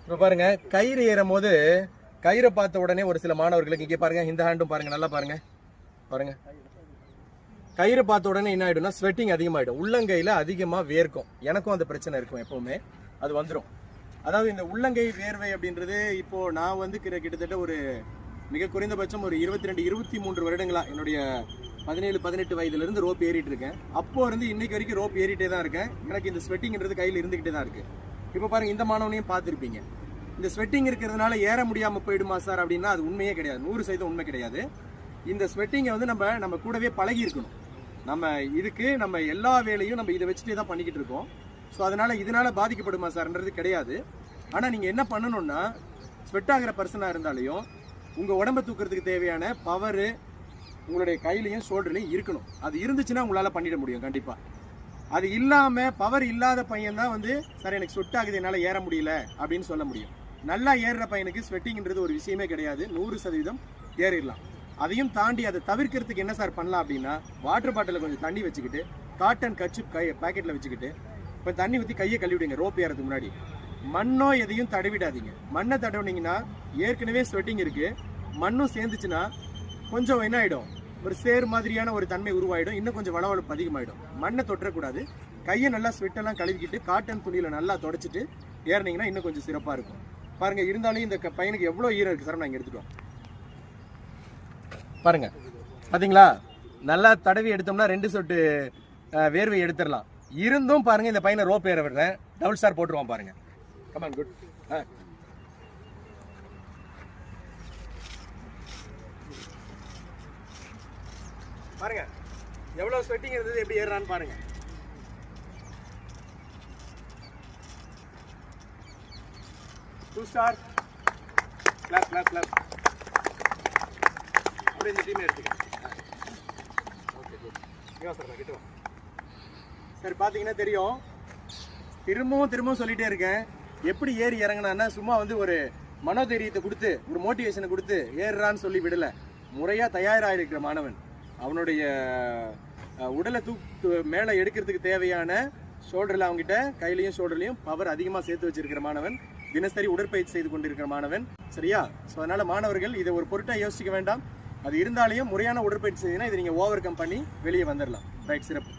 இப்போ பாருங்க, கயிறு ஏறும் போது கயிறை பார்த்த உடனே ஒரு சில மாணவர்களுக்கு இங்கே பாருங்க, இந்த ஹேண்டும் பாருங்க, நல்லா பாருங்க பாருங்க, கயிறை பார்த்த உடனே என்ன ஆயிடும்னா ஸ்வெட்டிங் அதிகமாயிடும், உள்ளங்கையில அதிகமா வேர்க்கும். எனக்கும் அந்த பிரச்சனை இருக்கும், எப்பவுமே அது வந்துடும். அதாவது இந்த உள்ளங்கை வேர்வை அப்படின்றது இப்போ நான் வந்து கிட்டத்தட்ட ஒரு மிக குறைந்தபட்சம் ஒரு 22-23 வருடங்களா என்னுடைய 17-18 வயதுல இருந்து ரோப் ஏறிட்டு இருக்கேன். அப்போ இருந்து இன்னைக்கு வரைக்கும் ரோப் ஏறிட்டே தான் இருக்கேன். எனக்கு இந்த ஸ்வெட்டிங்ன்றது கையில் இருந்துகிட்டே தான் இருக்கு. இப்போ பாருங்க, இந்த மாணவனையும் பார்த்துருப்பீங்க. இந்த ஸ்வெட்டிங் இருக்கிறதுனால ஏற முடியாம போயிடுமா சார் அப்படின்னா அது உண்மையே கிடையாது, 100% உண்மை கிடையாது. இந்த ஸ்வெட்டிங்கை வந்து நம்ம கூடவே பழகி இருக்கணும். நம்ம எல்லா வேலையும் நம்ம இதை வச்சுட்டே தான் பண்ணிக்கிட்டு இருக்கோம். ஸோ இதனால பாதிக்கப்படுமா சார்ன்றது கிடையாது. ஆனால் நீங்கள் என்ன பண்ணணும்னா, ஸ்வெட் ஆகிற பர்சனாக இருந்தாலையும் உங்கள் உடம்பை தூக்கிறதுக்கு தேவையான பவரு உங்களுடைய கையிலையும் ஷோல்டர்லையும் இருக்கணும். அது இருந்துச்சுன்னா உங்களால் பண்ணிட முடியும் கண்டிப்பாக. அது இல்லாமல் பவர் இல்லாத பையன் தான் வந்து சார் எனக்கு ஸ்வெட் ஆகுது என்னால் ஏற முடியல அப்படின்னு சொல்ல முடியும். நல்லா ஏறுற பையனுக்கு ஸ்வெட்டிங்ன்றது ஒரு விஷயமே கிடையாது, 100% ஏறிடலாம். அதையும் தாண்டி அதை தவிர்க்கிறதுக்கு என்ன சார் பண்ணலாம் அப்படின்னா, வாட்டர் பாட்டிலில் கொஞ்சம் தண்ணி வச்சுக்கிட்டு, காட்டன் கர்ச்சீப் பேக்கெட்டில் வச்சுக்கிட்டு இப்போ தண்ணி ஊற்றி கையை கழுவிடுங்க. ரோப் ஏறதுக்கு முன்னாடி மண்ணோ எதையும் தடவிடாதீங்க. மண்ணை தடவினீங்கன்னா ஏற்கனவே ஸ்வெட்டிங் இருக்குது, மண்ணும் சேர்ந்துச்சுன்னா கொஞ்சம் என்ன ஆகிடும், ஒரு சேர் மாதிரியான ஒரு தன்மை உருவாயிடும், இன்னும் கொஞ்சம் வளவளப்பு அதிகமாகிடும். மண்ணை தொட்டக்கூடாது. கையை நல்லா ஸ்வெட்டெல்லாம் கழுவிக்கிட்டு காட்டன் துணியில் நல்லா தொடச்சிட்டு ஏறினீங்கன்னா இன்னும் கொஞ்சம் சிறப்பாக இருக்கும். பாருங்கள், இருந்தாலும் இந்த பையனுக்கு எவ்வளோ ஈரம் இருக்குது சார், நாங்கள் எடுத்துட்டோம் பாருங்க. பார்த்தீங்களா, நல்லா தடவி எடுத்தோம்னா 2 சொட்டு வேர்வை எடுத்துடலாம். இருந்தும் பாருங்க, இந்த பையனை ரோப் ஏற விடுறேன், டபுள் ஸ்டார் போட்டுருவான் பாருங்க. Come on, good. பாருங்க எவ்வளவு ஸ்வெட்டிங் இருந்தது, எப்படி ஏறான்னு பாருங்க. Two star. Clap clap clap. அப்படியே இந்த டீமே எடுத்துக்கேன். Okay, good. சார் கிட்ட சார், பார்த்தீங்கன்னா தெரியும், திரும்பவும் சொல்லிட்டே இருக்கேன். எப்படி ஏறி இறங்கினான்னா சும்மா வந்து ஒரு மனோதைரியத்தை கொடுத்து ஒரு மோட்டிவேஷனை கொடுத்து ஏறுறான்னு சொல்லி விடலை. முறையாக தயாராகிருக்கிற மாணவன், அவனுடைய உடலை மேலே எடுக்கிறதுக்கு தேவையான ஷோல்டரில் அவங்ககிட்ட கையிலையும் ஷோல்டர்லையும் பவர் அதிகமாக சேர்த்து வச்சிருக்கிற மாணவன், தினசரி உடற்பயிற்சி செய்து கொண்டிருக்கிற மாணவன். சரியா? ஸோ அதனால் மாணவர்கள் இதை ஒரு பொருட்டாக யோசிக்க வேண்டாம். அது இருந்தாலையும் முறையான உடற்பயிற்சி செய்யணும். இதை நீங்கள் ஓவர் கம் பண்ணி வெளியே வந்துடலாம். ரைட், சிறப்பு.